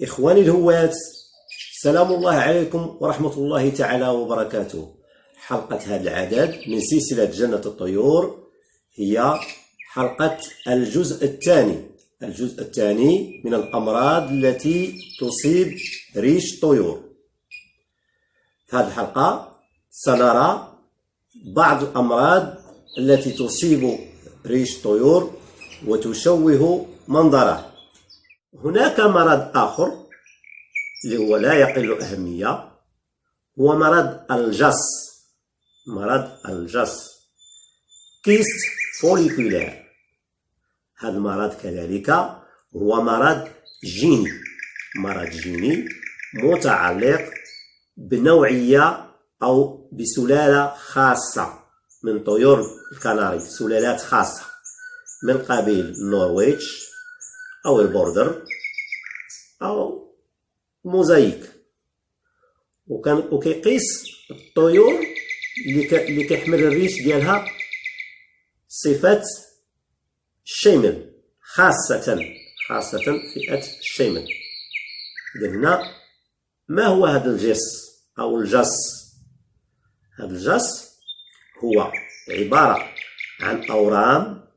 إخواني الهواة، سلام الله عليكم ورحمة الله تعالى وبركاته. حلقة هذا العدد من سلسلة جنة الطيور هي حلقة الجزء الثاني من الأمراض التي تصيب ريش الطيور. في هذه الحلقة سنرى بعض الأمراض التي تصيب ريش الطيور وتشوه منظره. هناك مرض آخر اللي هو لا يقل أهمية، هو مرض الجص كيست فوليكولار. هذا المرض كذلك هو مرض جيني متعلق بنوعية أو بسلالة خاصة من طيور الكناري، سلالات خاصة من قبيل النرويج أو البوردر أو موزايك، وكيقيس الطيور اللي كيحمل الريش ديالها صفة الشيمل، خاصة فئة الشيمل. إذا هنا ما هو هذا الجص أو الجص؟ هذا الجص هو عبارة عن أورام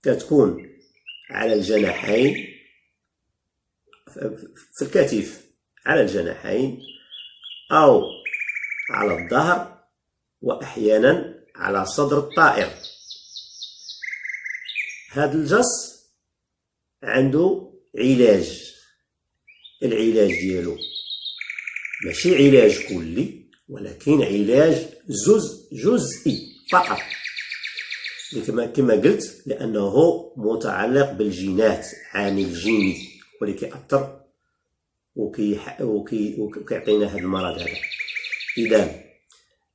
كتكون على الجناحين، في الكتف على الجناحين أو على الظهر، وأحيانا على صدر الطائر. هذا الجص عنده علاج. العلاج ديالو ماشي علاج كلي، ولكن علاج جزئي فقط، كما قلت، لأنه متعلق بالجينات، عامل جيني واللي كيأثر وكيعطينا هذا المرض هذا. إذا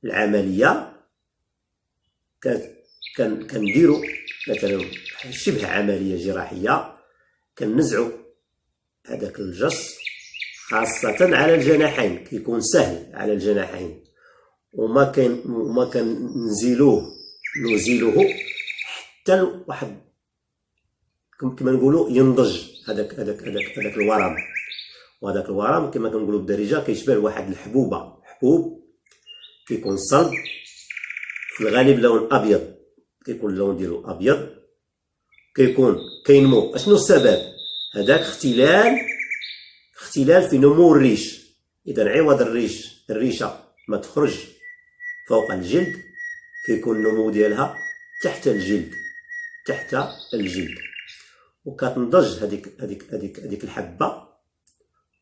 العملية كنديروا مثلا شبه عملية جراحية، كنزعوا هذاك الجص خاصة على الجناحين، كيكون سهل على الجناحين، وما كنزيلوه حتى واحد كما نقولوا ينضج هذاك الورم. وهذاك الورم كما كنقولوا بالدارجه كيشبه لواحد حبوب كيكون صلب، في الغالب لون ابيض، كيكون اللون ديالو ابيض، كينمو. اشنو السبب؟ هذاك اختلال في نمو الريش. اذا عوض الريشه ما تخرج فوق الجلد، كيكون النمو ديالها تحت الجلد، وكتنضج هذيك الحبه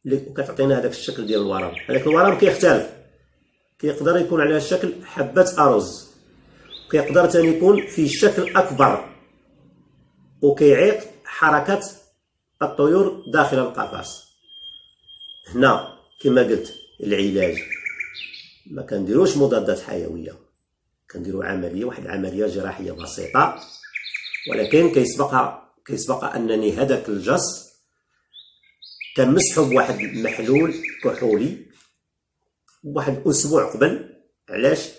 وكتعطينا هذاك الشكل ديال الورم. هذاك الورم كيختلف، كيقدر يكون على شكل حبه ارز، كيقدر ثاني يكون في شكل اكبر، وكيعيق حركه الطيور داخل القفص. هنا كما قلت العلاج ما كنديروش مضادات حيويه، كنديروا واحد عمليه جراحيه بسيطه، ولكن كيسبقها انني هذاك الجص كنمسحو بواحد محلول كحولي واحد اسبوع قبل. علاش؟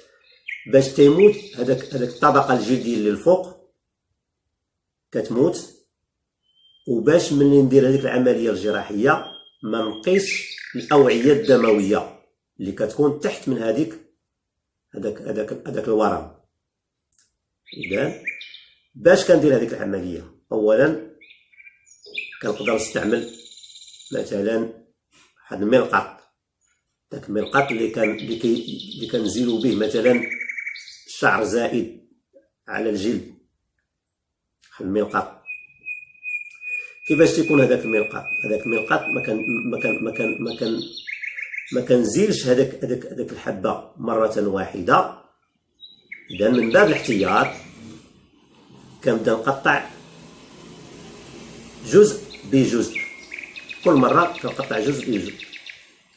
باش تيموت هذاك الطبقه الجلديه اللي الفوق كتموت، وباش ملي ندير هذيك العمليه الجراحيه ما نقيس الاوعيه الدمويه اللي كتكون تحت من هذاك الورم. اذا باش كندير هذيك العمليه، اولا كنقدر نستعمل مثلا واحد الملقط، داك الملقط اللي كنزيلو به مثلا شعر زائد على الجلد. الملقط كيفاش تيكون هذاك الملقط ما كنزيلش هذاك الحبه مره واحده. اذا من باب الاحتياط كنبدا نقطع جزء بجزء، كل مره كنقطع جزء بجزء.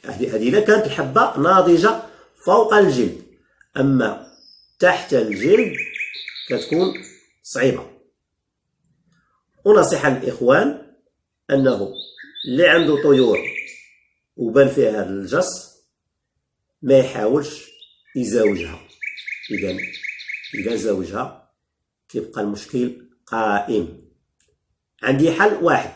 هذه الا كانت الحبه ناضجه فوق الجلد، اما تحت الجلد كتكون صعيبه. ونصيحه للاخوان انه اللي عنده طيور وبان فيها هذا الجص ما يحاولش يزوجها. اذا زوجها كيبقى المشكل قائم. عندي حل واحد،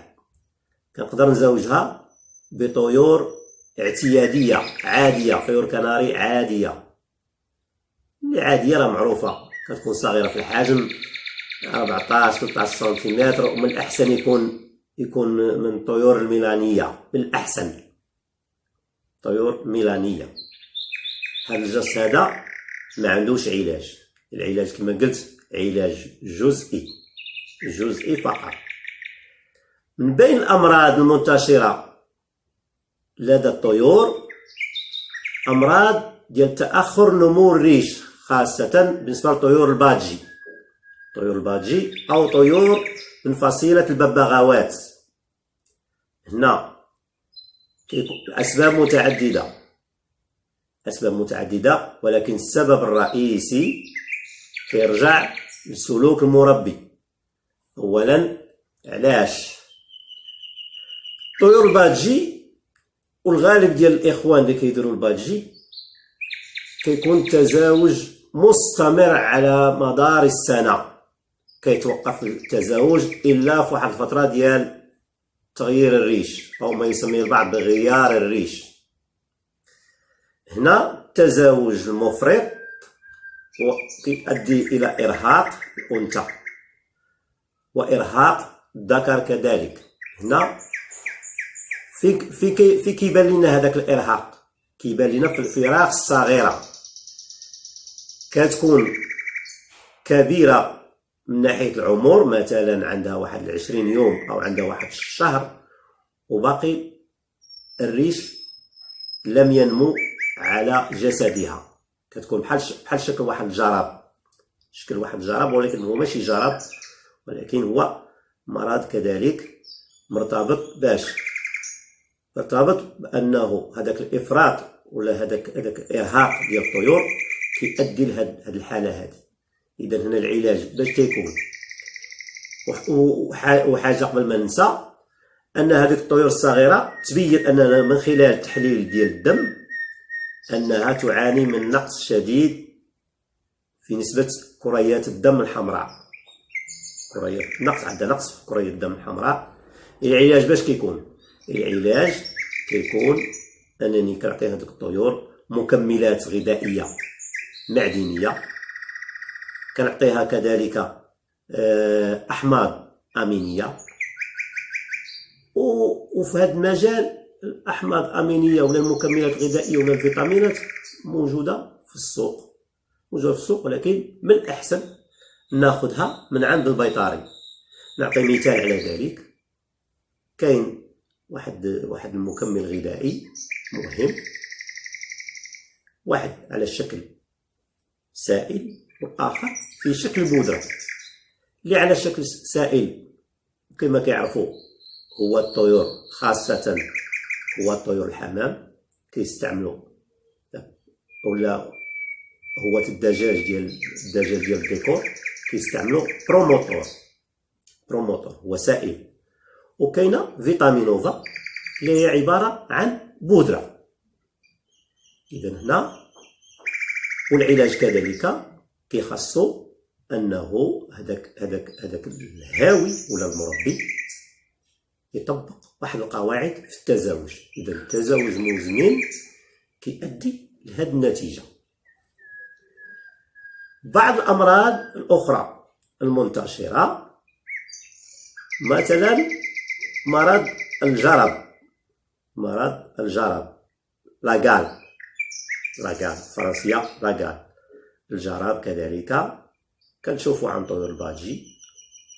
كنقدر نزوجها بطيور اعتيادية عادية، طيور كناري عادية. اللي عادية راه معروفة، كتكون صغيرة في الحجم 14 13 سنتيمتر، ومن الأحسن يكون من الطيور الميلانية، من الأحسن طيور ميلانية. هذا الجس هذا ما عندوش علاج، العلاج كما قلت علاج جزئي فقط. من بين الأمراض المنتشرة لدى الطيور أمراض ديال تأخر نمو الريش، خاصة بالنسبة لطيور البادجي أو طيور من فصيلة الببغاوات. هنا أسباب متعددة، ولكن السبب الرئيسي كيرجع لسلوك المربي. أولا، علاش طيور البادجي والغالب ديال الإخوان اللي كيديروا البادجي كيكون تزاوج مستمر على مدار السنة، كيتوقف التزاوج إلا في واحد الفترة ديال تغيير الريش أو ما يسميه البعض بغيار الريش. هنا التزاوج المفرط كيؤدي إلى إرهاق الأنثى وإرهاق الذكر كذلك. هنا في كيبان لنا هذاك الإرهاق، كيبان لنا في الفراخ الصغيرة، كتكون كبيرة من ناحية العمر، مثلا عندها واحد 20 يوم أو عندها واحد الشهر، وباقي الريش لم ينمو على جسدها، كتكون بحال شكل واحد الجراب، ولكن هو ماشي جراب، ولكن هو مرض كذلك مرتبط بأنه هذاك الإفراط ولا هذاك الإرهاق ديال الطيور كيؤدي لهاد الحالة هذه. إذا هنا العلاج باش كيكون، وحاجة قبل ما ننسى، أن هذه الطيور الصغيرة تبين أننا من خلال التحليل ديال الدم أنها تعاني من نقص شديد في نسبة كريات الدم الحمراء، عندها نقص في كريات الدم الحمراء. العلاج باش كيكون؟ العلاج كيكون أنني كنعطي هذوك الطيور مكملات غذائية معدنية، كنعطيها كذلك أحماض أمينية، وفي هذا المجال الأحماض الأمينية ولا المكملات الغذائية ولا الفيتامينات موجودة في السوق، ولكن من الأحسن ناخذها من عند البيطري. نعطي مثال على ذلك، كاين واحد المكمل غذائي مهم، واحد على شكل سائل والآخر في شكل بودرة. اللي على شكل سائل كما كيعرفوا هو الطيور، خاصة هو الطيور الحمام كيستعملوا، ولا هو الدجاج ديال الديكور كيستعملوا بروموتور هو سائل، وكاينه فيتامينوفا اللي هي عبارة عن بودرة. إذا هنا والعلاج كذلك كيخصو أنه هذاك الهاوي ولا المربي يطبق واحد القواعد في التزاوج. إذا التزاوج موزنين كيؤدي لهذه النتيجة. بعض الأمراض الأخرى المنتشرة مثلا مرض الجرب، لاغال فرنسية، لاغال الجراب كذلك كنشوفو عن طيور البادجي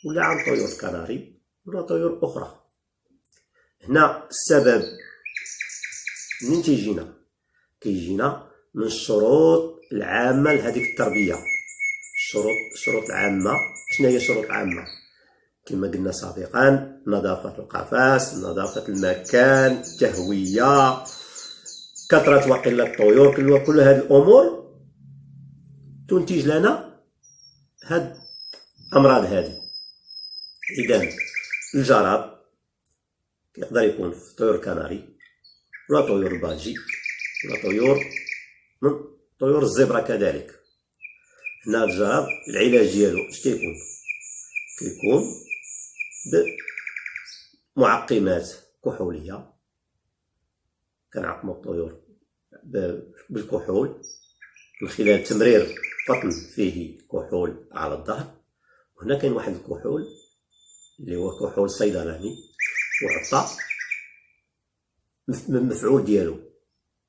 ولا عن طيور الكناري ولا طيور أخرى. هنا السبب منين كيجينا من الشروط العامة لهذيك التربية. الشروط العامة، شنو هي الشروط العامة؟ كما قلنا سابقا، نظافة القفص، نظافة المكان، التهوية، كثرة وقلة الطيور، كل هذه الأمور تنتج لنا هاد الأمراض هذه. إذا الجراد يقدر يكون في طيور كناري ولا طيور البادجي ولا طيور الزبرة كذلك. هنا الجراد العلاج ديالو اش كيكون؟ كيكون بمعقمات كحولية، كنعقمو الطيور بالكحول من خلال تمرير قطن فيه كحول على الظهر. وهنا كاين واحد الكحول اللي هو كحول صيدلاني وعطى المفعول ديالو.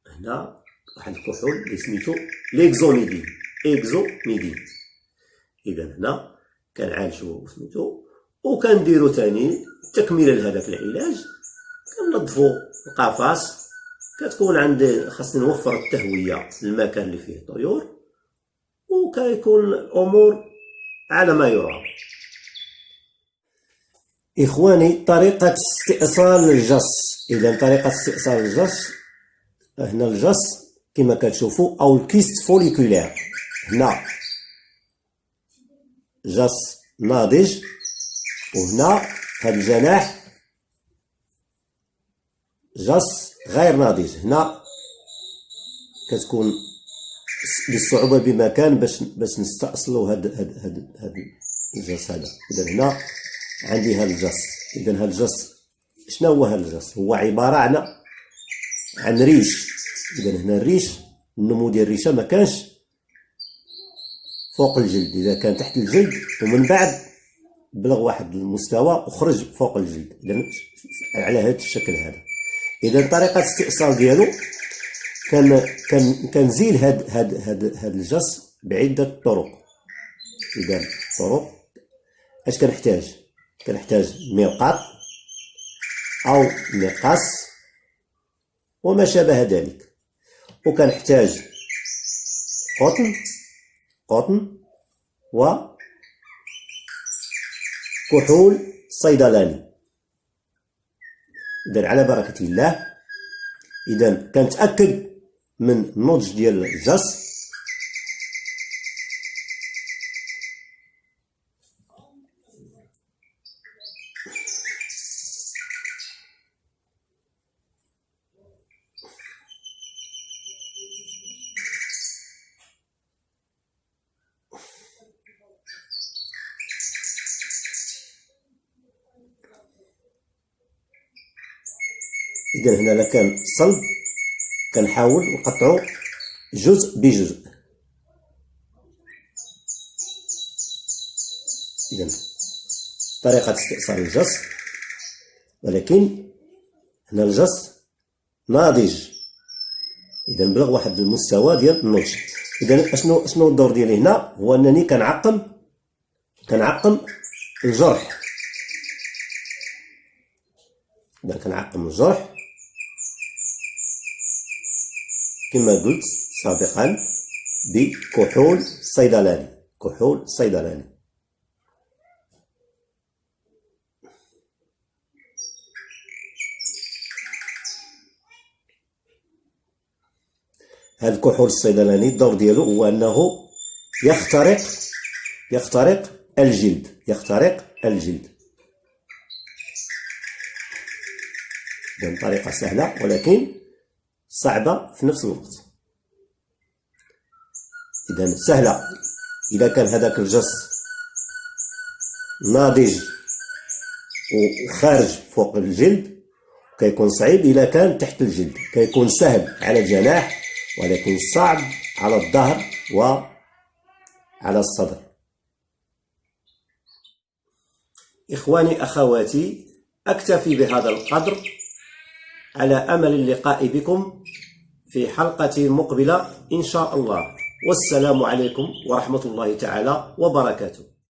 هنا واحد الكحول اللي سميتو ليكزوميدين، اكزوميدين. اذا هنا كنعالجو سميتو، وكنديرو تاني تكمله لهذاك العلاج. كنظفو القفص، كتكون عندي خاصني نوفر التهويه للمكان اللي فيه الطيور، وكيكون الامور على ما يرام. اخواني، طريقه استئصال الجص. اذا طريقه استئصال الجص، هنا الجص كما كتشوفوا او الكيست فوليكولير. هنا جص ناضج، وهنا هذا الجناح جص غير ناضج. هنا كتكون بالصعوبه بمكان باش نستأصلوا هاد الجص هذا. اذا هنا عندي هذا الجص. اذا هذا الجص شنو هو؟ هذا الجص هو عباره عن ريش. اذا هنا الريش، النمو ديال الريشه ما كانش فوق الجلد، اذا كان تحت الجلد ومن بعد بلغ واحد المستوى وخرج فوق الجلد. اذا على هذا الشكل هذا. اذا طريقه الاستئصال ديالو كنزيل هاد الجص بعده طرق. اذا الطرق اش كنحتاج؟ كنحتاج ملقط او مقص وما شابه ذلك، وكنحتاج قطن وكحول صيدلاني. إذا على بركة الله. إذا كنتأكد من النضج ديال الجص. إذا هنا لا كان صلب، كنحاول نقطعو جزء بجزء. إذا طريقة استئصال الجص، ولكن هنا الجص ناضج، إذا بلغ واحد المستوى ديال النضج. إذا شنو الدور ديالي هنا؟ هو أنني كنعقم الجرح. إذا كنعقم الجرح كما قلت سابقا بكحول صيدلاني. هذا الكحول الصيدلاني الدور ديالو هو انه يخترق الجلد. إذن طريقة سهلة ولكن صعبة في نفس الوقت. إذا سهلة إذا كان هذاك الجص ناضج وخارج فوق الجلد، كيكون صعيب إذا كان تحت الجلد. كيكون سهل على الجناح ولكن صعب على الظهر وعلى الصدر. إخواني أخواتي، أكتفي بهذا القدر على أمل اللقاء بكم في حلقة مقبلة إن شاء الله. والسلام عليكم ورحمة الله تعالى وبركاته.